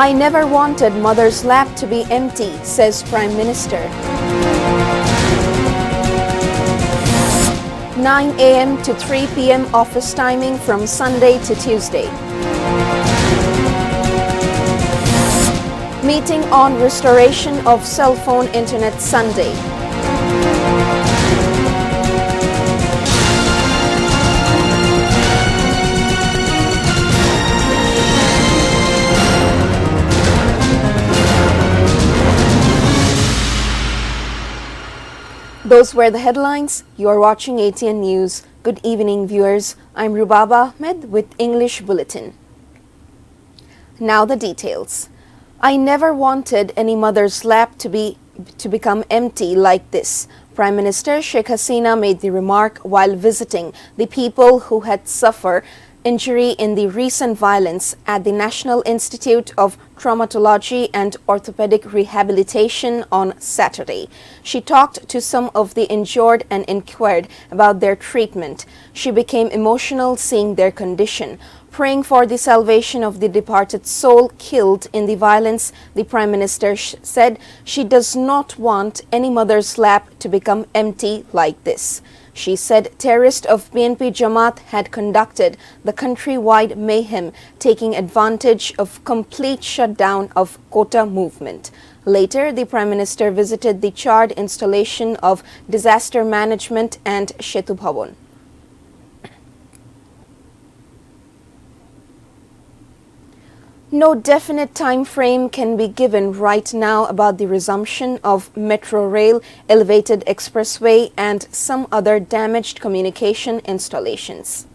I never wanted mother's lap to be empty, says Prime Minister. 9 a.m. to 3 p.m. office timing from Sunday to Tuesday. Meeting on restoration of cell phone internet Sunday. Those were the headlines. You are watching ATN News. Good evening, viewers. I'm Rubaba Ahmed with English Bulletin. Now the details. I never wanted any mother's lap to become empty like this. Prime Minister Sheikh Hasina made the remark while visiting the people who had suffered injury in the recent violence at the National Institute of Traumatology and Orthopedic Rehabilitation on Saturday. She talked to some of the injured and inquired about their treatment. She became emotional seeing their condition. Praying for the salvation of the departed soul killed in the violence, the Prime Minister said she does not want any mother's lap to become empty like this. She said terrorists of BNP Jamaat had conducted the countrywide mayhem, taking advantage of complete shutdown of Kota movement. Later, the Prime Minister visited the charred installation of disaster management and Setu Bhavan. No definite time frame can be given right now about the resumption of metro rail, elevated expressway and some other damaged communication installations.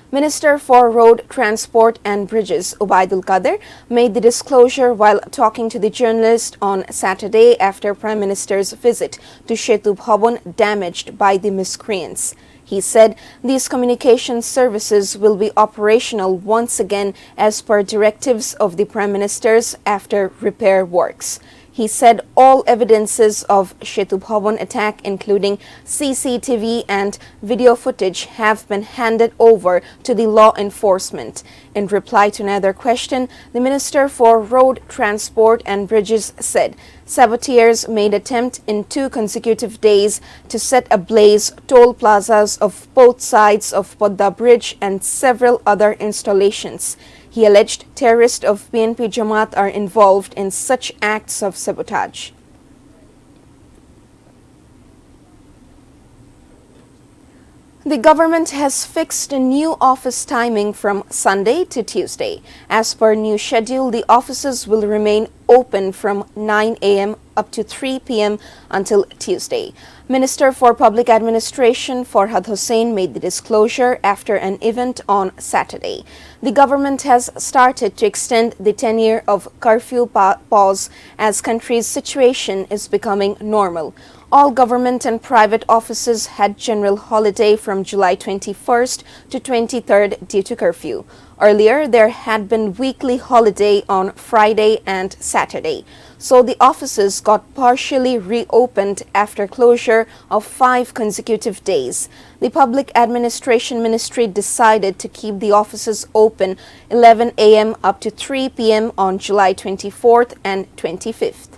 Minister for Road Transport and Bridges Obaidul Qadir made the disclosure while talking to the journalist on Saturday after Prime Minister's visit to Setu Bhavan damaged by the miscreants. He said these communication services will be operational once again as per directives of the Prime Ministers after repair works. He said all evidences of Setu Bhavan attack, including CCTV and video footage, have been handed over to the law enforcement. In reply to another question, the Minister for Road Transport and Bridges said saboteurs made attempt in 2 consecutive days to set ablaze toll plazas of both sides of Podda Bridge and several other installations. He alleged terrorists of BNP Jamaat are involved in such acts of sabotage. The government has fixed a new office timing from Sunday to Tuesday. As per new schedule, the offices will remain open from 9 a.m. up to 3 p.m. until Tuesday. Minister for Public Administration Amir Hussain made the disclosure after an event on Saturday. The government has started to extend the tenure of curfew pause as country's situation is becoming normal. All government and private offices had general holiday from July 21st to 23rd due to curfew. Earlier, there had been weekly holiday on Friday and Saturday, so the offices got partially reopened after closure of 5 consecutive days. The Public Administration Ministry decided to keep the offices open 11 a.m. up to 3 p.m. on July 24th and 25th.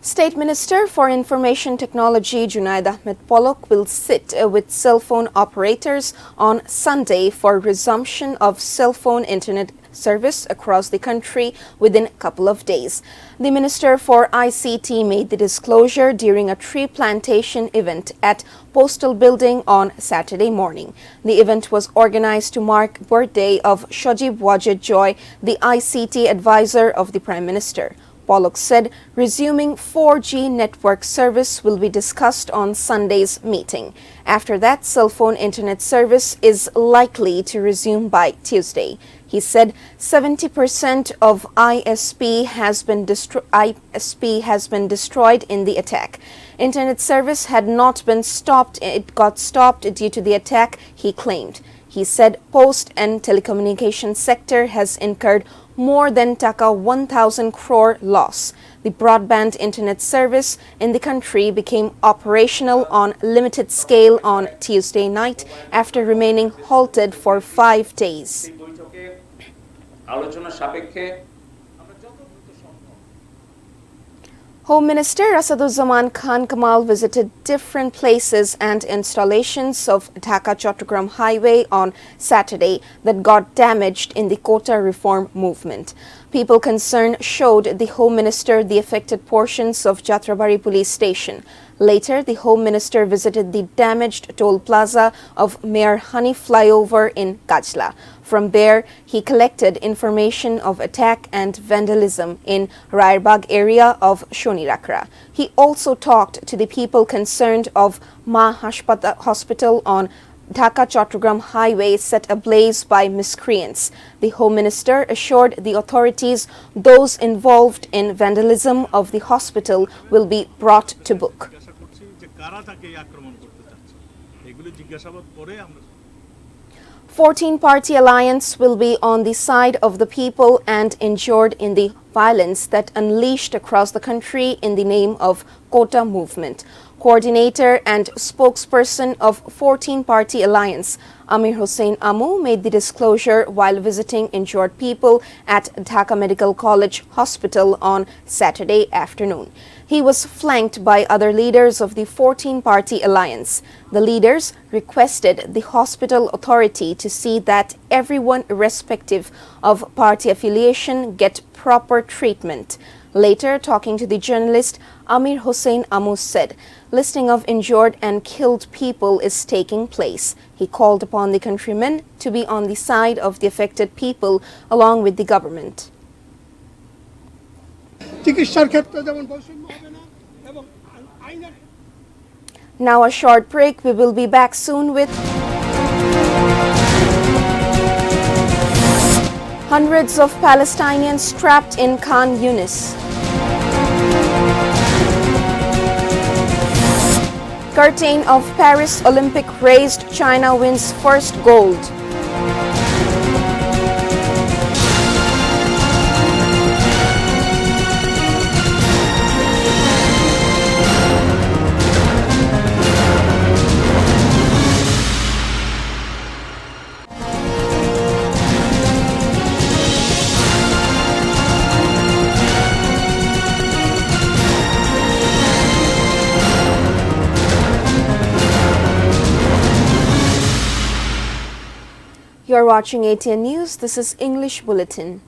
State Minister for Information Technology Junaid Ahmed Polok will sit with cell phone operators on Sunday for resumption of cell phone internet service across the country within a couple of days. The Minister for ICT made the disclosure during a tree plantation event at Postal Building on Saturday morning. The event was organized to mark birthday of Shojib Wajid Joy, the ICT advisor of the Prime Minister. Pollock said resuming 4G network service will be discussed on Sunday's meeting. After that, cell phone internet service is likely to resume by Tuesday. He said 70% of ISP has been destroyed in the attack. Internet service had not been stopped. It got stopped due to the attack, he claimed. He said post and telecommunication sector has incurred more than Taka 1,000 crore loss. The broadband internet service in the country became operational on limited scale on Tuesday night after remaining halted for 5 days. Home Minister Asaduzzaman Khan Kamal visited different places and installations of Dhaka-Chattogram Highway on Saturday that got damaged in the Quota reform movement. People concerned showed the Home Minister the affected portions of Jatrabari police station. Later, the Home Minister visited the damaged toll plaza of Mayor Hani flyover in Kajla. From there, he collected information of attack and vandalism in Rairbagh area of Shonirakra. He also talked to the people concerned of Ma Hospital on Dhaka-Chattogram Highway set ablaze by miscreants. The Home Minister assured the authorities those involved in vandalism of the hospital will be brought to book. 14-party alliance will be on the side of the people and injured in the violence that unleashed across the country in the name of Quota movement. Coordinator and spokesperson of 14-party alliance, Amir Hussain AMU, made the disclosure while visiting injured people at Dhaka Medical College Hospital on Saturday afternoon. He was flanked by other leaders of the 14-party alliance. The leaders requested the hospital authority to see that everyone, irrespective of party affiliation, get proper treatment. Later, talking to the journalist, Amir Hussain AMU said, listing of injured and killed people is taking place. He called upon the countrymen to be on the side of the affected people along with the government. Now a short break. We will be back soon with hundreds of Palestinians trapped in Khan Yunis. Curtain of Paris Olympic raised, China wins first gold. You are watching ATN News. This is English Bulletin.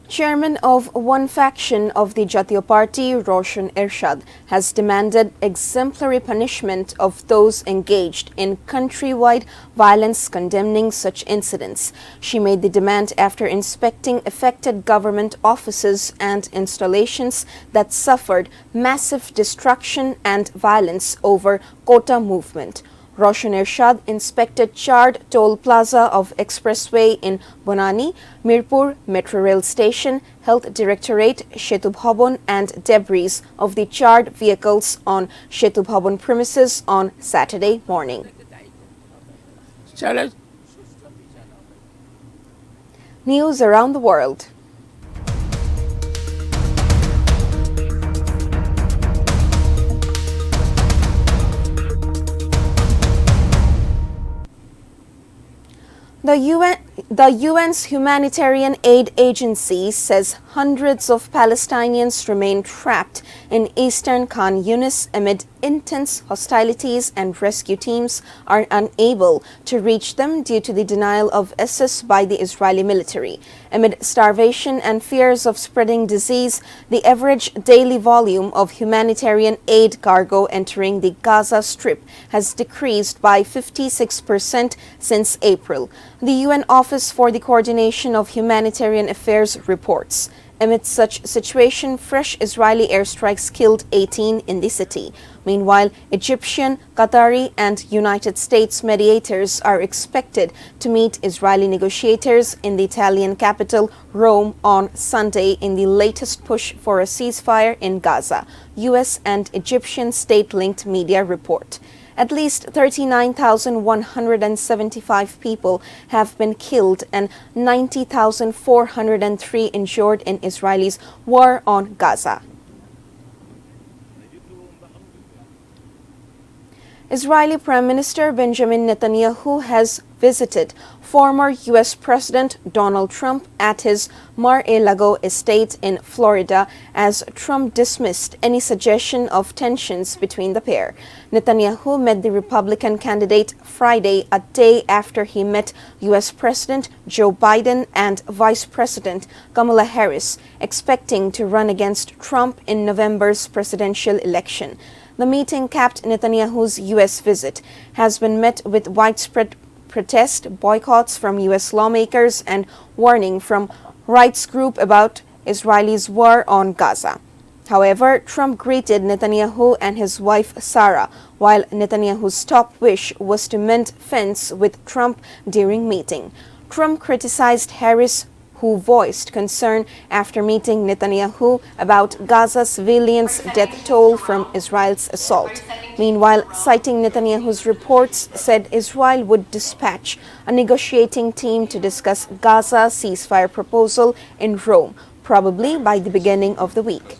Chairman of one faction of the Jatiyo Party, Rosan Ershad, has demanded exemplary punishment of those engaged in countrywide violence, condemning such incidents. She made the demand after inspecting affected government offices and installations that suffered massive destruction and violence over Quota movement. Rosan Ershad inspected charred toll plaza of expressway in Bonani, Mirpur Metro Rail Station, Health Directorate, Setu Bhavan and debris of the charred vehicles on Setu Bhavan premises on Saturday morning. News around the world. The UN's humanitarian aid agency says hundreds of Palestinians remain trapped in eastern Khan Yunis amid intense hostilities, and rescue teams are unable to reach them due to the denial of access by the Israeli military. Amid starvation and fears of spreading disease, the average daily volume of humanitarian aid cargo entering the Gaza Strip has decreased by 56% since April. The UN Office for the Coordination of Humanitarian Affairs reports. Amid such situation, fresh Israeli airstrikes killed 18 in the city. Meanwhile, Egyptian, Qatari and United States mediators are expected to meet Israeli negotiators in the Italian capital, Rome, on Sunday in the latest push for a ceasefire in Gaza, US and Egyptian state-linked media report. At least 39,175 people have been killed and 90,403 injured in Israel's war on Gaza. Israeli Prime Minister Benjamin Netanyahu has visited former U.S. President Donald Trump at his Mar-a-Lago estate in Florida as Trump dismissed any suggestion of tensions between the pair. Netanyahu met the Republican candidate Friday, a day after he met U.S. President Joe Biden and Vice President Kamala Harris, expecting to run against Trump in November's presidential election. The meeting capped Netanyahu's U.S. visit, has been met with widespread protest, boycotts from U.S. lawmakers, and warning from rights groups about Israel's war on Gaza. However, Trump greeted Netanyahu and his wife Sarah, while Netanyahu's top wish was to mend fence with Trump during meeting. Trump criticized Harris, who voiced concern after meeting Netanyahu about Gaza civilians' death toll from Israel's assault. Meanwhile, citing Netanyahu's reports, said Israel would dispatch a negotiating team to discuss Gaza ceasefire proposal in Rome, probably by the beginning of the week.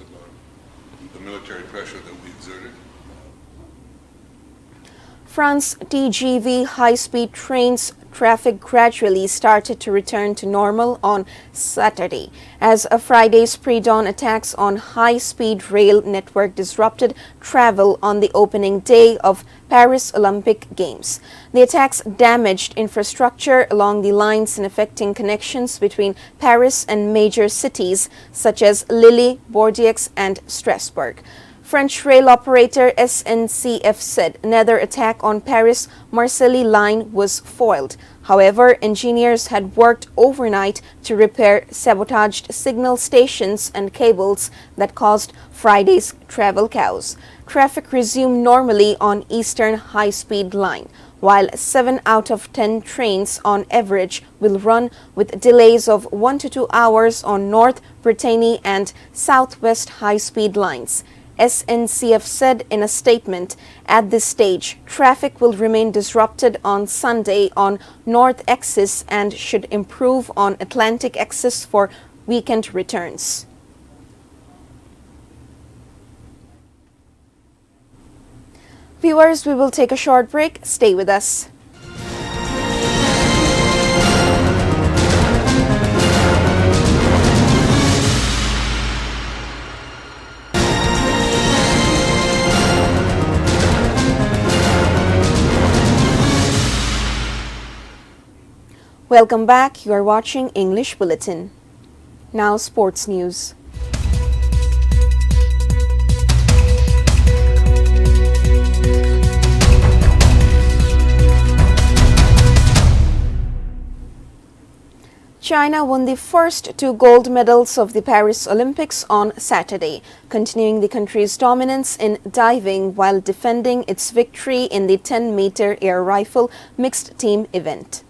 The military pressure that we exerted. France TGV high-speed trains traffic gradually started to return to normal on Saturday, as a Friday's pre-dawn attacks on high-speed rail network disrupted travel on the opening day of Paris Olympic Games. The attacks damaged infrastructure along the lines and affecting connections between Paris and major cities such as Lille, Bordeaux, and Strasbourg. French rail operator SNCF said another attack on Paris-Marseille line was foiled. However, engineers had worked overnight to repair sabotaged signal stations and cables that caused Friday's travel chaos. Traffic resumed normally on Eastern high-speed line, while 7 out of 10 trains on average will run with delays of 1 to 2 hours on North Brittany and Southwest high-speed lines. SNCF said in a statement, at this stage, traffic will remain disrupted on Sunday on North Axis and should improve on Atlantic Axis for weekend returns. Viewers, we will take a short break. Stay with us. Welcome back. You are watching English Bulletin. Now sports news. China won the first 2 gold medals of the Paris Olympics on Saturday, continuing the country's dominance in diving while defending its victory in the 10-meter air rifle mixed team event.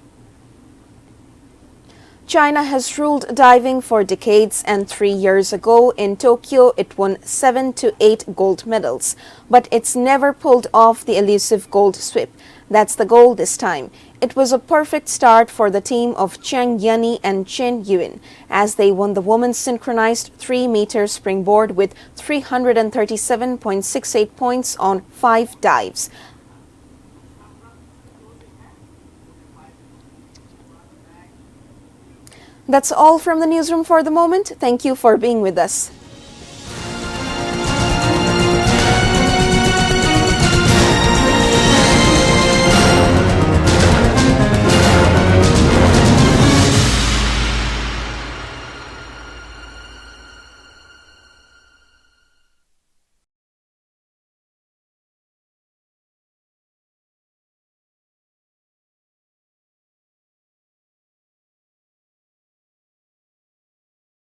China has ruled diving for decades, and 3 years ago in Tokyo it won 7 to 8 gold medals, but it's never pulled off the elusive gold sweep. That's the goal this time. It was a perfect start for the team of Cheng Yani and Chen Yuan as they won the women's synchronized 3-meter springboard with 337.68 points on 5 dives. That's all from the newsroom for the moment. Thank you for being with us.